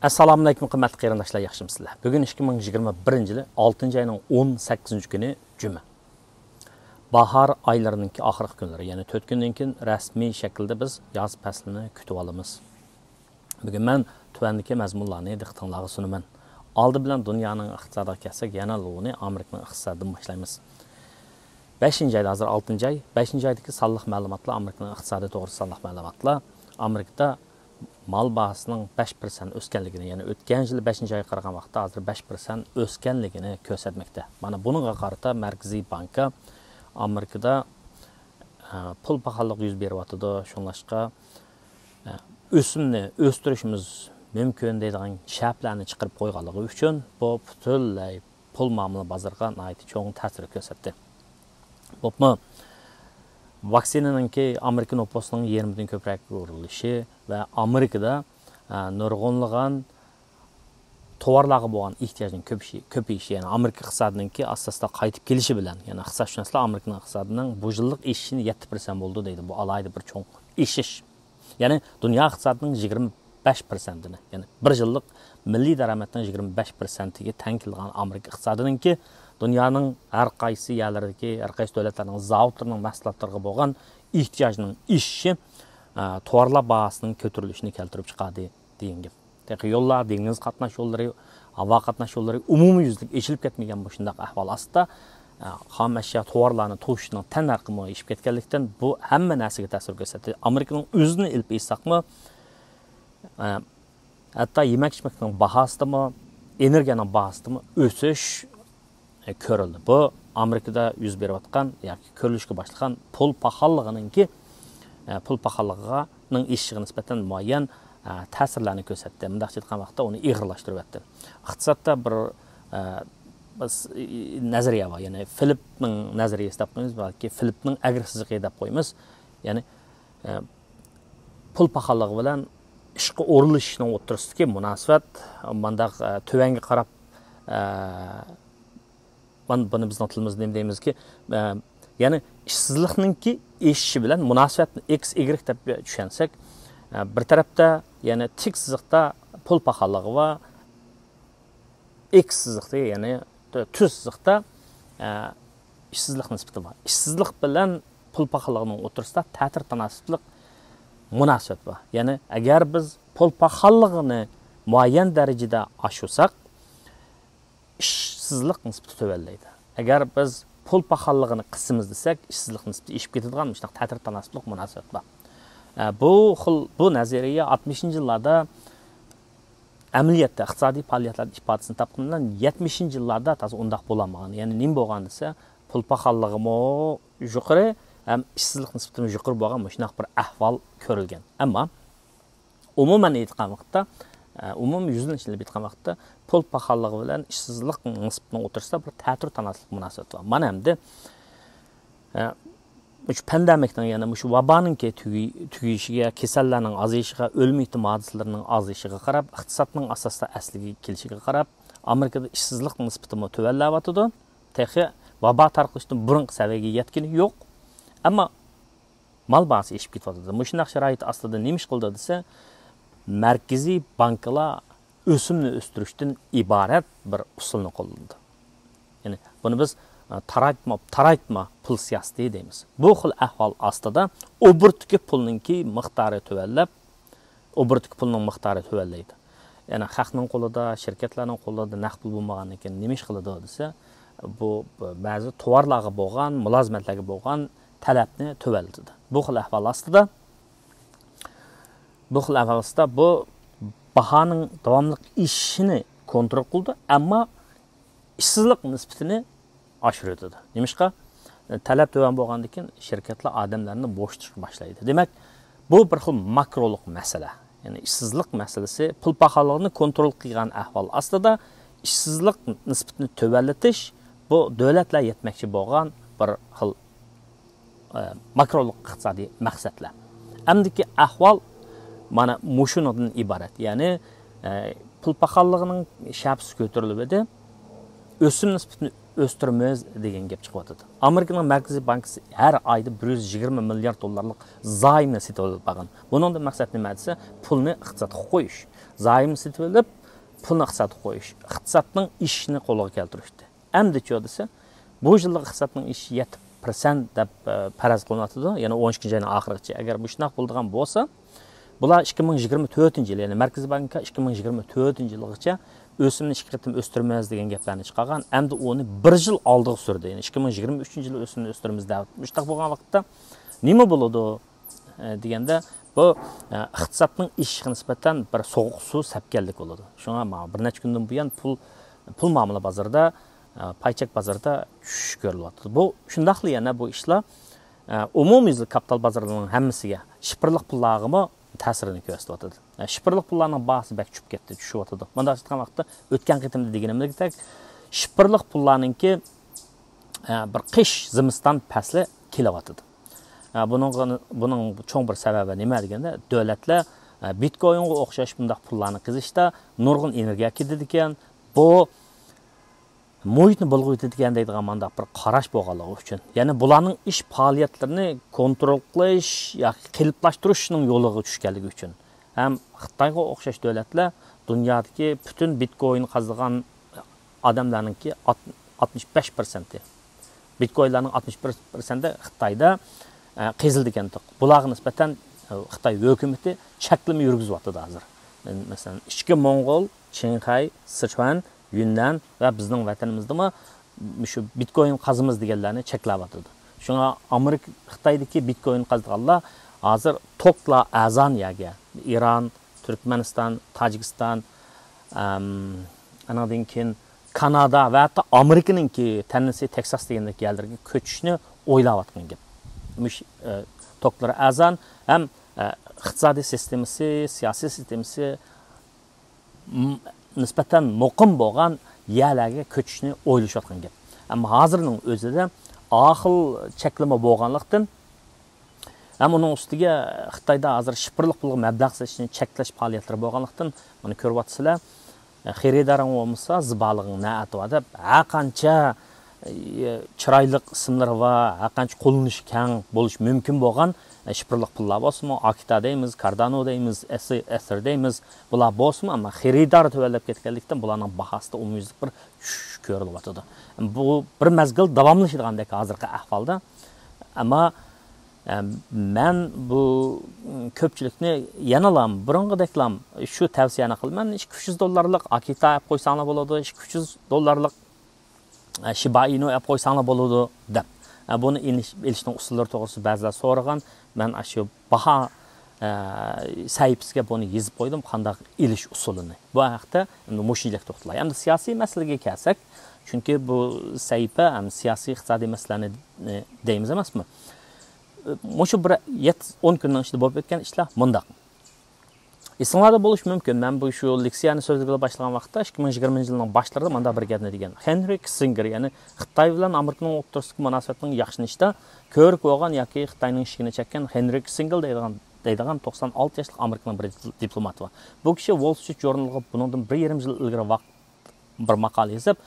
Assalomu alaykum qimmatli qarindoshlar, yaxshimisizlar? Bugun 2021-yil 6-oyning 18 kuni juma. Bahar oylarining oxirgi kunlari, ya'ni 4 kundan keyin rasmiy shaklda biz yoz faslini kutib olamiz. Bugun men tuvandagi mazmunlarni diqqatingizga sunaman. Oldi bilan dunyoning iqtisodiga kelsak, yana uni Amerikaning iqtisodidan boshlaymiz. 5-oyda hozir 6-oy, 5-oydagi sonliq ma'lumotlar, Amerikaning iqtisodi to'g'risida sonliq ma'lumotlar. Amerikada mal bahasının 5% öskenligini, yani ötken yıl 5-oyga qaragan vaqtda hozir 5% öskenligini ko'rsatmoqda. Mana buningga qarata Markaziy banka Amerikada pul pahalılığı yuz beryotidi, shunlashqa o'simni o'stirishimiz mumkin deydigan shartlarni chiqarib qo'yganligi uchun bu butunlay pul muomala bozoriga nihoyat cho'ng ta'sir ko'rsatdi. Bo'pmi? Vaksinanınki Amerika nüfusunun 20'den köprek vuruluşu ve Amerika'da nurg'unlagan tovarlarga bo'lgan ihtiyojning ko'payishi, yani Amerika iqtisodiningki asosda qaytib kelishi bilan, yani iqtisodshunoslar Amerikaning iqtisodining bu yillik o'sishini 7% bo'ldi deydi. Bu alayda bir cho'ng o'sish. Yani dunyo iqtisodining 25%ni, yani bir yillik milliy daromadning 25%iga teng kelgan Amerika iqtisodiningki dünyanın her qaysi yerlerdeki, her qaysi devletlerinin zavodlarının mahsulotlarga bo'lgan ehtiyojning işi tovarlar bahasının kötürülüşünü keltirib chiqadi degan gap. Demak, yo'llar, dengiz qatnash yo'llari, havo qatnash yo'llari umumyuzlik eshilib ketmagan bu shunday ahvol ostida xom ashyo tovarlarni to'shishning tanarqimi eshib ketganlikdan bu hamma narsaga ta'sir ko'rsatadi. Amerikaning o'zini ilib esaqmi, hatto yemak-ichmakning bahosidami, energiyaning bahosidami o'sish ko'rildi. Bu Amerikada yuz berayotgan yoki ko'rilishga boshlagan pul pahallig'ininki pul pahalligining eshishiga nisbatan muayyan ta'sirlarni ko'rsatdi. Mundaqcha aytgan vaqtda uni ig'irlashtiryapti. Iqtisodda bir nazariya bor, ya'ni Filipning nazariyasi deb qo'yamiz, balki Filipning agressivligi deb qo'yamiz. Ya'ni pul pahalligi bilan ishga o'rilishning o'rtasidagi munosabat bundaq tuvanga qarab bunu bizning tilimizda nima deymizki, ya'ni ishsizlikninki eshishi bilan munosabatni x y deb tushunsak, bir tarafda ya'ni tik chiziqda pul pahallığı va x chiziqda, ya'ni tuz chiziqda ishsizlik nisbati bor. Ishsizlik bilan pul pahallig'ining o'rtasida ta'tir tanasiblik munosabat bor. Ya'ni agar biz pul pahallig'ini muayyan darajada oshirsak, ishsizlik nisbati to'vallaydi. Agar biz pul pahallig'ini qisimiz desak, ishsizlik nisbati eshib ketadigan shunday ta'tir tanasiblik munosabat bor. Bu nazariya 60-yillarda amaliyotda iqtisodiy faoliyatlarda ifodasini topgandan 70-yillarda to'g'ri undaq bo'lmagan. Ya'ni nima bo'lgan desa, pul pahallig'imi yuqori, ham ishsizlik nisbati yuqori bo'lgan shunday bir ahvol ko'rilgan. Ammo umuman aytgan vaqtda umum yüzün içinde bitken vaqtda pul pahallığı bilan ishsizlik nisbatining o'rtasida bir ta'tir tanasiblik munosabat bor. Mana endi shu pandemiyning, ya'ni shu vaboning tugayishiga, kasallarning azayishiga, o'lim ehtimoliyatlarining azayishiga qarab, iqtisodning asosida asliga kelishiga qarab, Amerikada ishsizlik nisbati tuvallayotdi. Texi vabo tarqalishidan burungi saviyaga yetgani yo'q. Ammo mal bahasi eshib ketyapti. Shunday sharoit ostida nima ish qildi desa, Merkezi bankalar ösümni östürüşten ibaret bir usulni qo'llandi. Yani bunu biz taraytma pul siyosati deymiz. Bu xil ahvol ostida obrutki pulninki miqdori tuvallab, obrutki pulning miqdori tuvallaydi. Yani xalqning qo'lida, shirkatlarning qo'lida naqd pul bo'lmagandan keyin nima ish qiladi desa, bu ba'zi tovarlarga bo'lgan, mulozimatlarga bo'lgan talabni tuvalladi. Bu xil ahvol ostida bu bahanın davamlıq işini kontrol qildi, ammo ishsizlik nisbatini oshirdi. Nimishqa? Talab to'van bo'lgandan keyin shirkatlar odamlarni bo'shatishga boshlaydi. Demak, bu bir xil makroliq masala. Ya'ni ishsizlik masalasi pul pahallig'ini kontrol qilgan ahvol ostida ishsizlik nisbatini tuvallatish bu davlatlar yetmoqchi bo'lgan bir xil makroliq iqtisodiy maqsadlar. Amdiki ahvol mana mushundan ibaret. Yani pul pahallig'ining shapsi ko'tarilib edi. O'sim nisbatini o'stiramiz degan gap chiqyapti. Amerikaning Markaziy bankasi har oyda 120 milliard dollarlik zaymni setib olgan. Buning maqsadi nima desa, pulni iqtisodga qo'yish. zaim setib pulni iqtisodga qo'yish, iqtisodning ishini qo'lga keltirishdi. Endi desa, bu yillik iqtisodning ishi 7% deb faraz qilinadi, ya'ni 12-oyning oxirigacha. Agar bu shunday bo'ladigan bo'lsa, bular 2024-yil, ya'ni Markaziy bank 2024-yilgacha o'simni 2 qatim o'stirmaymiz degan gaplarni chiqargan. Endi uni 1 yil oldiga surdi. Ya'ni 2023-yil o'simni o'stiramiz deb. Shunday bo'lgan vaqtda nima bo'ladi deganda, bu iqtisodning ishiga nisbatan bir sovuq suv sapganlik bo'ladi. Shunga bir necha kundan buyon pul muomala bozorida, paychak bozorida tushish ko'rilyapti. Bu shundaqli yana bu ishlar umumyuzli kapital bozorlarining hammasiga shifrli pullarga ta'sirini ko'rsatyapti. Shifrli pullarning bahsi bak tushib ketdi, tushyapti. Mana shunday vaqtda o'tgan qitimda deganimdek, shifrli pullarningki bir qish zimiston fasli kelyapti. Bunun cho'ng bir sababi nima deganda, davlatlar Bitcoinga o'xshash bunday pullarni qizishda nurg'un energiya ketadi ekan. Bu muhitni bulg'aydi degan deydigan manda bir qarash bo'lganligi uchun. Ya'ni bularning ish faoliyatlarini kontrol qilish yoki qiliblashtirish yo'liga tushganligi uchun. Ham Xitoyga o'xshash davlatlar dunyodagi butun Bitcoin qazilgan odamlarningki 65%. Bitcoinlarning 61%i Xitoyda qezildi ekan. Bularga nisbatan Xitoy hukumati cheklama yurgizyapti hozir. Masalan, ichki Mo'ng'ol, Shanxay, Sichuan, Yunnan va bizning vatanimizdami shu Bitcoin qazimiz deganlarni cheklab o'tdi. Shunga Amerika Xitoydagi Bitcoin qazdiganlar hozir tokla azan yaga Iran, Turkmaniston, Tojikiston, anadan keyin Kanada va hatto Amerikaningki Tennessee, Texas degandagi yerlarga ko'chishni o'ylayotgan gap. Toklar azan ham iqtisodiy sistemasi, siyosiy sistemasi nisbatan muqim bo'lgan yerlarga ko'chishni o'ylashayotgan gap. Ammo hozirning o'zida oxil cheklama bo'lganlikdan ham uning ustiga Xitoyda hozir shifrli pulga mablag' solishni cheklash faoliyatlari bo'lganlikdan buni ko'ryapsizlar. Xaridaring bo'lmasa, zibalig'ing na'atva deb har qancha chiroyli ismlar va har qancha qo'llanishi keng bo'lish mumkin bo'lgan shifrli pullar bo'lsa, Akita deymiz, Cardano deymiz, Ether deymiz, bular bo'lsa, ammo xaridor tuvallab ketganlikdan bularning bahosida umumyuzlik bir tushish ko'rilyapti. Bu bir mazgil davomlashadigan hozirgi ahvolda. Ammo men bu ko'pchilikni yanalam, burung'ideklam shu tavsiyani qilaman. $200 Akita olib qo'ysanglar bo'ladi, $200 Shiba Inu olib qo'ysanglar bo'ladi deb. Buni elishning usullari to'g'risida ba'zilar so'ragan. Men shu baho sahifasiga buni yozib qo'ydim, qanday elish usulini. Bu haqda mushiylik to'xtalay. Endi siyosiy masalaga kelsak, chunki bu sahifa ham siyosiy iqtisodiy masalalarni deymiz emasmi? Mushu bir 10 kundan ichida bo'lib o'tgan ishlar mundaq. Esinglarda bo'lish mumkin. Men bu shu leksiyani so'zlashga boshlagan vaqtda 2020-yilning boshlarida menda bir gapni degan. Henry Kissinger, ya'ni Xitoy bilan Amerikaning o'rtasidagi munosabatning yaxshilanishida ko'rik bo'lgan yoki Xitoyning ishini chekkan Henry Kissinger deydigan 96 yoshli Amerikaning bir diplomati bor. Bu kishi Wall Street Journalga bundan 1,5 yil ilgari vaqt bir maqola yozib,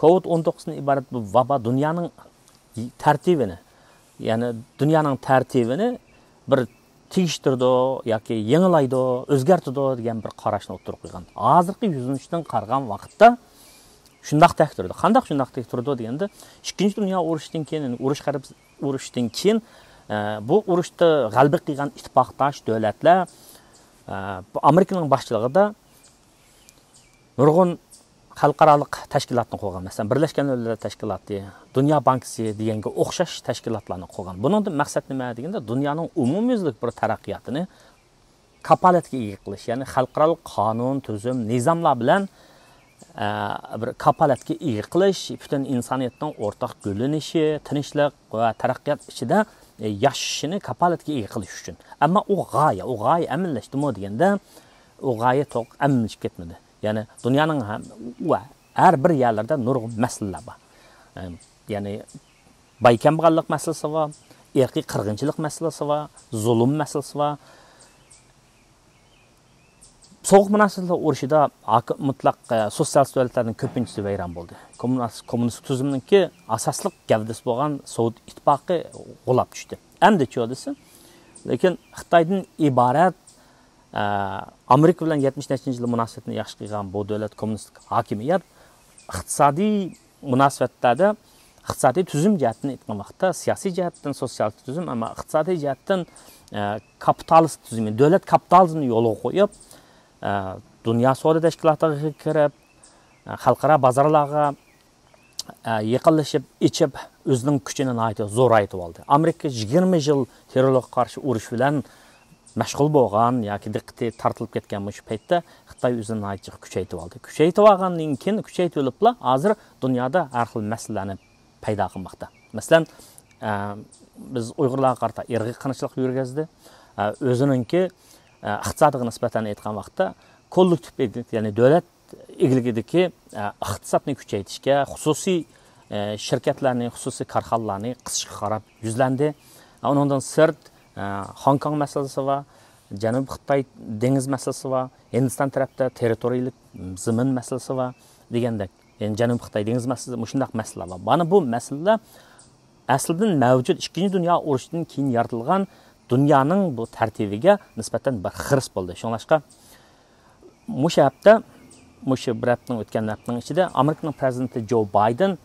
COVID-19 dan iborat bu vabo dunyoning tartibini, ya'ni dunyoning tartibini bir tegishtirdi yoki yangilaydi, o'zgartirdi degan bir qarashni o'tirib qo'ygan. Hozirgi yuzinishdan qargan vaqtda shundaq tektirdi. Qanday shundaq tektirdi deganda, Ikkinchi dunyo urushidan keyin, urushdan keyin bu urushda g'alaba qilgan ittifoqdosh davlatlar Amerikaning boshchiligida nurg'un xalqaro tashkilotni qo'ygan. Masalan, Birlashgan Davlatlar Tashkiloti, Dunyo bankisi deganga o'xshash tashkilotlarni qo'ygan. Buningdan maqsad nima deganda, dunyoning umumyuzlik bir taraqqiyotini kapolatga ega qilish, ya'ni xalqaro qonun, tuzum, nizomlar bilan bir kapolatga ega qilish, butun insoniyatning o'rtaq gullanishi, tinchlik va taraqqiyot ichida yashashini kapolatga ega qilish uchun. Ammo u g'oya amallashdimi deganda, u g'oya to'q amalga ketmadi. Ya'ni dunyoning har bir yerlarda nurg'un masalalar bor. Ya'ni boy-kambag'allik masalasi bor, irqiy qirg'inchilik masalasi bor, zulm masalasi bor. So'g'uq munosabatlar urushida mutlaq sotsialist davlatlarning ko'pinchisi vayron bo'ldi. Kommunist tuzumninki asosli gavdasi bo'lgan Sovet ittifoqi g'ulab tushdi. Endi cho'disi, lekin Xitoydan iborat Amerika bilan 70-yil munosabatni yaxshi qilgan bu davlat kommunistik hokimiyat iqtisodiy munosabatlarda iqtisodiy tuzum jihatdan aytgan vaqtda siyosiy jihatdan sotsialistik tuzum, ammo iqtisodiy jihatdan kapitalist tuzum, davlat kapitalizmini yo'lga qo'yib, dunyo savdo tashkilotiga kirib, xalqaro bozorlarga yaqinlashib, ichib, o'zining kuchini zo'raytib oldi. Amerika 20 yil terrorga qarshi urush bilan mashg'ul bo'lgan yoki diqqati tortilib ketgan bu paytda Xitoy o'zini kuchaytib oldi. Kuchaytib olgandan keyin kuchaytirilibla hozir dunyoda har xil masalalarni paydo qilmoqda. Masalan, biz Uyg'urlarga qarata irqiy qirg'inchilik yurgizdi. O'zininki iqtisodiga nisbatan aytgan vaqtda kollektiv egalik, ya'ni davlat egiligidagi iqtisodni kuchaytirishga, xususiy shirkatlarning, xususiy korxonalarning qisishga qarab yuzlandi. Undan sirt Hong Kong masalasi va Janubiy Xitoy dengiz masalasi va Hindiston tarafda territoriyalik zamin masalasi va degandek, ya'ni Janubiy Xitoy dengiz masalasi shundaq masalalar bor. Mana bu masalalar aslida mavjud 2-dunyo urushidan keyin yaratilgan dunyoning bu tartibiga nisbatan bir xiris bo'ldi. Shunlashqa musha hafta, musha bir haftaning o'tgan haftaning ichida Amerikaning prezidenti Joe Biden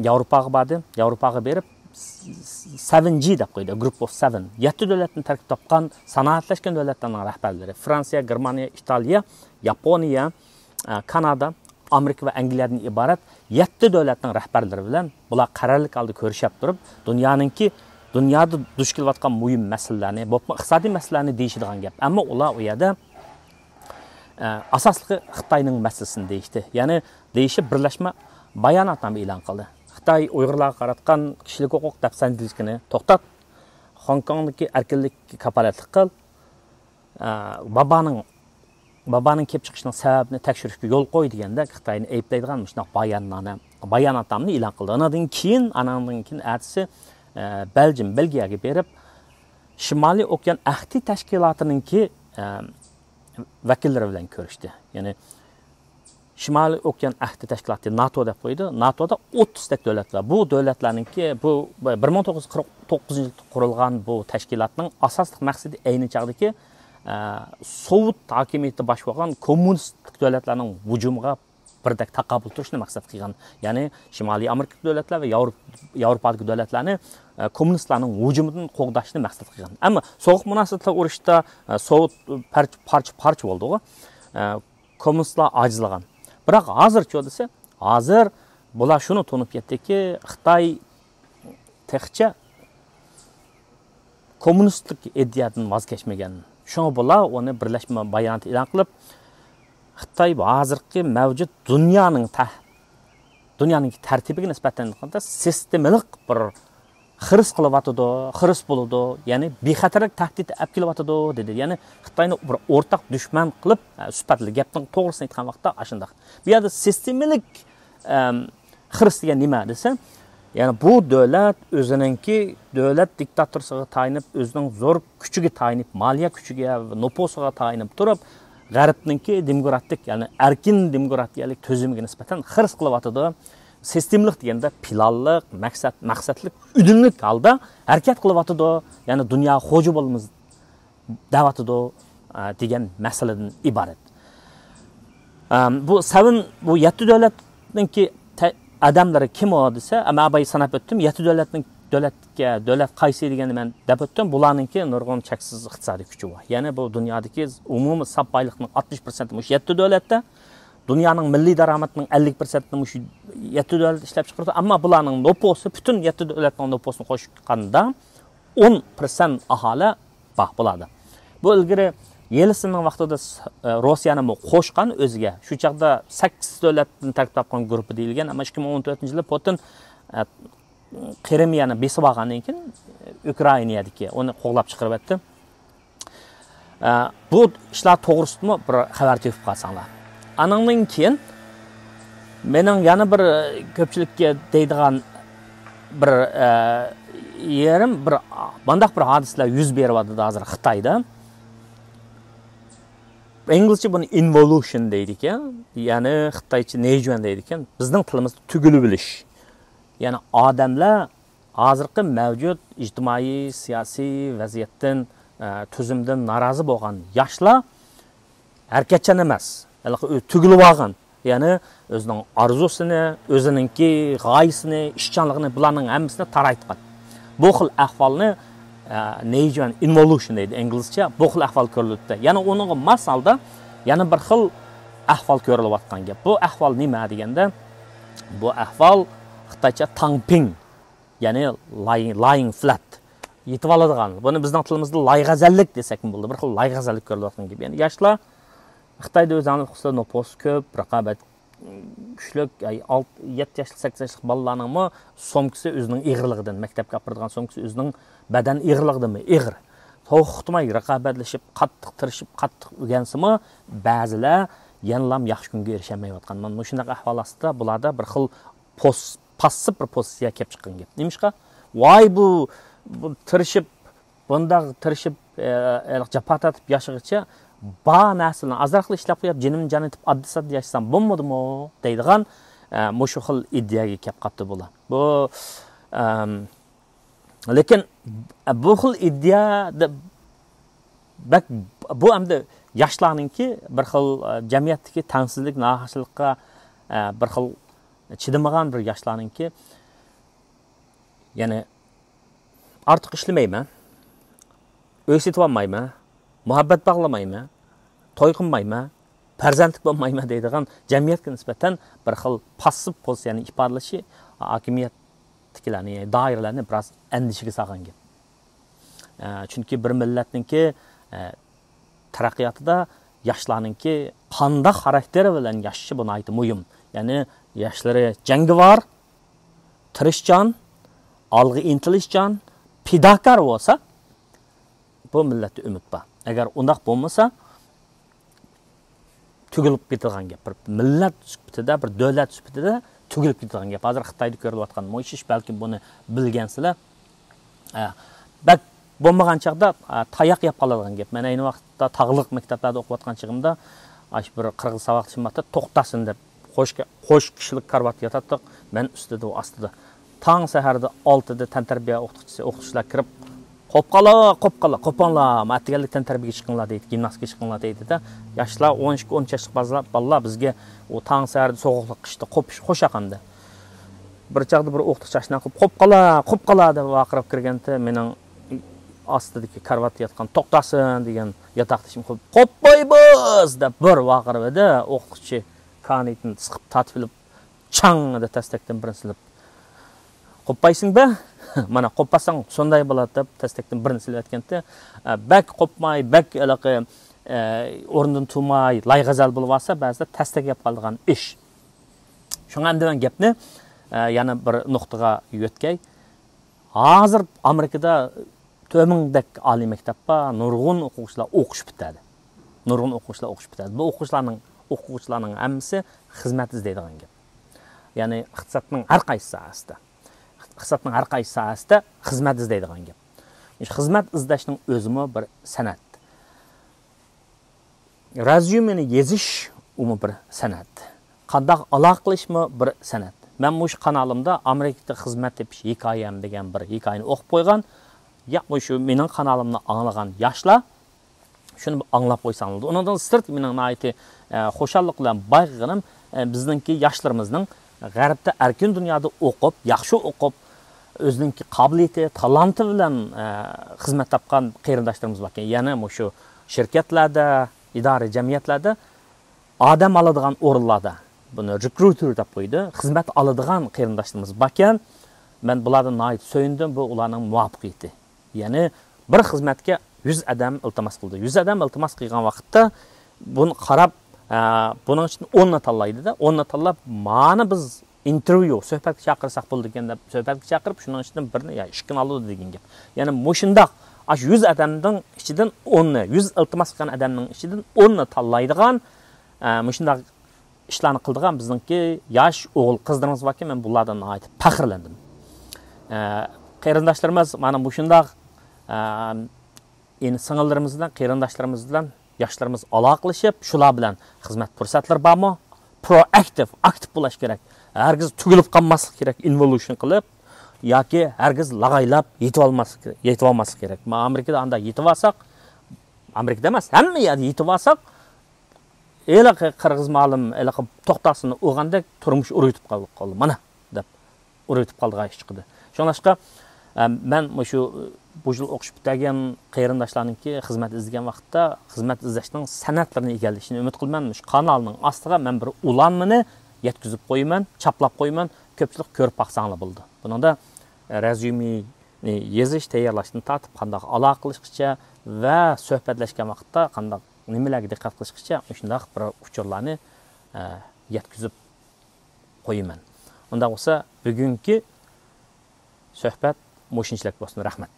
Yevropaga bordi. Yevropaga berib 7G deb qo'ydi, Group of 7. 7 davlatdan tarkib topgan, sanoatlashgan davlatlarning rahbarlari, Fransiya, Germaniya, Italiya, Yaponiya, Kanada, Amerika va Angliyadan iborat 7 davlatning rahbarlari bilan bular qarorlik oldi ko'rishib turib, dunyoda duch kelayotgan muhim masalalarni, iqtisodiy masalalarni deyishadigan gap. Ammo ular u yerda asosli Xitoyning masalasini deyishdi. Ya'ni deyishib birlashma bayonotnoma e'lon qildi. Xitoy Uyg'urlarga qaratgan kishilik huquq tafsandlikini to'xtat, Hong Kongdagi erkinlikka kapolatlik qil, babaning kelib chiqishining sababini tekshirishga yo'l qo'y deganda Xitoyni ayblaydigan shunday bayonotnomani e'lon qildi. Undan keyin ertasi Belgiyaga berib, Shimoliy okean ahdi tashkilotininki vakillari bilan ko'rishdi. Ya'ni Shimoliy okean ahdi tashkiloti NATO deb qo'ydi. NATOda 30 ta davlat var. Bu davlatlarninki bu 1949-yilda qurilgan bu tashkilotning asosli maqsadi ayni chaqdagi Sovet hokimiyati bosh bo'lgan kommunistik davlatlarning hujumiga birdek taqobil turishni maqsad qilgan. Ya'ni Shimoliy Amerika davlatlari va Yevropadagi davlatlarni kommunistlarning hujumidan qo'g'dashni maqsad qilgan. Ammo sovuq munosabatlar urushda Sovet parcha bo'ldi. Kommunistlar ajizlagan. Biroq hozircha desa, hozir bular shuni to'nib ketdiki, Xitoy texcha kommunistik iddiyadan voz kechmagan. Shunga bular uni birlashma bayonot e'lon qilib, Xitoy hozirgi mavjud dunyoning tartibiga nisbatan sistemalik bir xiris qilyotidi, xiris bo'ladi, ya'ni bexatarlik tahdid olib kelyotidi dedi. Ya'ni Xitoyni bir o'rtaq dushman qilib, sifatli gapning to'g'risini aytgan vaqtda ashundoq. Bu yerda sistemalik xiris degan nima desa, ya'ni bu davlat o'zininki davlat diktatorasiga tayinib, o'zining zo'r kuchiga tayinib, moliya kuchiga, nupusiga tayinib turib, G'arbninki demokratik, ya'ni erkin demokratiyalik tuzimiga nisbatan xiris qilyotidi. Sistemlik deganda planliq, maqsadlik, udumlik holda harakat qilyotidi, ya'ni dunyo xo'ja bo'lamiz da'vatidi degan masaladan iborat. Bu 7 davlatninki adamlari kim o desa, amabay sanab o'tdim, 7 davlat qaysi degani men deb o'tdim. Bularninki nurg'un cheksiz iqtisodiy kuchi bor. Ya'ni bu dunyodagi umumiy saf boylikning 60% mush 7 davlatda, dunyoning milliy daromadining 50%ni mush 7 davlat ishlab chiqaradi. Ammo bularning nupusi, butun 7 davlatning nupusini qo'shganda 10% aholi bor bo'ladi. Bu ilgari Yelsinning vaqtida Rossiyani qo'shgan o'ziga. Shu chaqda 8 davlatdan tarkib topgan guruh deyilgan, ammo 2014-yilda Putin Qrimiyani besib olgandan keyin Ukrainadagi uni qo'g'lab chiqarib etdi. Bu ishlar to'g'risida bir xabar topib qolsanglar. Anandan keyin mening yana bir ko'pchilikka deydigan bir yerim bir bandaq bir hodisalar yuz beryapti hozir Xitoyda. İngilizce bunu involution deydi ekan, ya'ni Xitoycha nejuan deydi ekan. Bizning tilimizda tugilib bilish. Ya'ni odamlar hozirgi mavjud ijtimoiy, siyosiy vaziyatdan, tuzumdan norozi bo'lgan yoshlar harakatchan emas, tugilib olgan. Ya'ni o'zining orzusini, o'zininki g'oyasini, ishchanligini bularning hammasini taraytgan. Bu xil ahvolni Neijian involution deydi inglizcha. Bu xil ahvol ko'rildi. Ya'ni uning masalda yana bir xil ahvol ko'rilayotgan gap. Bu ahvol nima deganda, bu ahvol Xitoycha tangping, ya'ni lying flat. Yetib oladigan. Buni bizning tilimizda layg'azallik desak bo'ladi. Bir xil layg'azallik ko'rilayotgan gap. Ya'ni yoshlar Xitoyda o'zini xususida nopos ko'p, raqobat kuchli, 7 yoshlik, 8 yoshlik bolalarning somkisi o'zining ig'irligidan, maktabga olib boradigan somkisi o'zining badan ig'irligidan ig'ir. To'xtamay raqobatlashib, qattiq tirishib, qattiq o'rgansimi, ba'zilar yanlam yaxshi kunga erishamayotgan. Mana shunday ahvol ostida bularda bir xil passiv bir pozitsiya kelib chiqqan gap. Nimishqa? Voy bu tirishib, bunda tirishib, jafo tatib yashag'icha ba naslni azroqli ishlab qo'yib, jinim janitib oddiy yashasam bo'lmadimi deydigan mushu xil ideyaga kelib qoldi bular. Bu lekin bu xil ideyada bu hamda yoshlarningki bir xil jamiyatdagi tengsizlik, nohaqchilikqa bir xil chidamagan bir yoshlarningki, ya'ni ortiq ishlamayman, uy setib olmayman, muhabbat bog'lamayman, to'y qilmayman, farzandlik bo'lmayman deydigan jamiyatga nisbatan bir xil passiv pozitsiyani ifodalashi hokimiyatdagilarni, doiralarni biroz andishiga solgan gap. Chunki bir millatningki taraqqiyotida yoshlarningki qanday xarakteri bilan yashashi buni aytib muhim. Ya'ni yoshlari jangovar, tirishchan, olg'a intilishchan, fidokor bo'lsa, bu millatda umid bor. Agar undaq bo'lmasa, tugilib ketadigan gap. Bir millat sifatida, bir davlat sifatida tugilib ketadigan gap. Hozir Xitoyda ko'rilayotgan mo'yshish balki buni bilgansizlar. Bak bo'lmagan chaqda tayoq yeb qoladigan gap. Men ayni vaqtda tog'liq maktablarda o'qiyotgan chig'imda bir qirg'iz savodchimda to'xtasin deb qo'sh kishilik karvat yotatdik. Men ustida va ostida. Tong saharda 6 da tantarbiya o'qituvchilar kirib qo'pqala, matematiklikdan tarbiyaga chiqinglar deydi, gimnastika chiqinglar deydi-da. Yoshlar 12-13 yoshlik bolalar bizga o tong saharda so'g'liq qishda qo'shaqanda. Bir chaqda bir o'qituvchi ashna qilib qo'pqala deb vaqirib kirganda, mening ostidagi karvat yotgan to'xtasin degan yotoqdashim qilib qo'pmaymiz deb bir vaqirib edi. O'qituvchi kanitni siqib tatbilib chang deb tastakdan birini silib qo'ppaysingmi? Mana qo'ppasang sonday bo'ladi deb tastakdan birini silib aytganda, bak qo'pmay, bak o'rnidan turmay, layg'azal bo'lib olsa, ba'zida tastak yeb qoladigan ish. Shunga degan gapni yana bir nuqtaga yo'tkay. Hozir Amerikada to'mingdek oliy maktabda nurg'un o'quvchilar o'qish bitadi. Bu o'quvchilarning hammasi xizmat izlaydigan gap. Ya'ni iqtisodning har qaysi sohasida xizmat izlaydigan gap. Xizmat izlashning o'zimi bir san'at. Rezyumeni yezish bir san'at. Qanday aloqa qilishmi bir san'at. Men mush kanalimda Amerikada xizmat tepish hikoyam degan bir hikoyani o'qib qo'ygan. Shu mening kanalimni anglagan yoshlar shuni anglab qo'ysanlar. Undan sirt mening nayti xo'shallik bilan bayg'inim bizningki yoshlarimizning g'arbda erkin dunyoda o'qib, yaxshi o'qib, o'zininki qobiliyati, talanti bilan xizmat topgan qarindoshlarimiz bor ekan. Yana shu shirkatlarda, idora jamiyatlarda odam oladigan o'rinlarda buni recruiter deb qo'ydi. Xizmat oladigan qarindoshlarimiz bor ekan. Men bulardan nayt so'yindim, bu ularning muvaffaqiyati. Ya'ni bir xizmatga 100 odam iltimos qildi. 100 odam iltimos qilgan vaqtda buni qarab, buning uchun 10 ni tanlaydi-da. 10 ni tanlab, mana biz intervyu, suhbatga chaqirsak bo'ldi deganda, suhbatga chaqirib, shuning ichidan birini ya ishkini oldi degan gap. Ya'ni mushundaq 100 odamning ichidan 10 ni, 100 iltimos qilgan odamning ichidan 10 ni tanlaydigan, mushundaq ishlarni qildigan bizningki yosh o'g'il qizlarimiz bor ekan, men bulardan aytib faxrlandim. Qarindoshlarimiz mana bu shundaq sing'illarimizdan, qarindoshlarimizdan yoshlarimiz aloqalashib, shular bilan xizmat fursatlari bormi? Proaktiv, aktiv bo'lish kerak. Hargiz tugilib qolmaslik kerak, involution qilib yoki hargiz lag'aylab yetib olmaslik kerak. Men Amerikada anda yetib olsak, Amerikada emas, hamma yerda yetib olsak, Elaqa qirg'iz ma'lum elaqa to'xtasini o'g'anda turmush uruytib qoldi. Mana deb uruytib qoldi ish chiqdi. Shunlashqa men shu bu yil o'qish bitgan qarindoshlarningki xizmat izlagan vaqtda xizmat izlashning san'atlarini egallashini umid qilman. Shu kanalning ostiga men bir ulanmani yetkazib qo'yman, chaplab qo'yman, ko'pchilik ko'rib baqsanglar bo'ldi. Buningda rezyume yezish tayyorlashdan tortib qanday aloqa qilishgacha va suhbatlashgan vaqtda qanday nimalarga diqqat qilishgacha shunday bir uchurlarni yetkazib qo'yaman. Unda bo'lsa bugungi suhbat mo'shinchilik bo'lsin. Rahmat.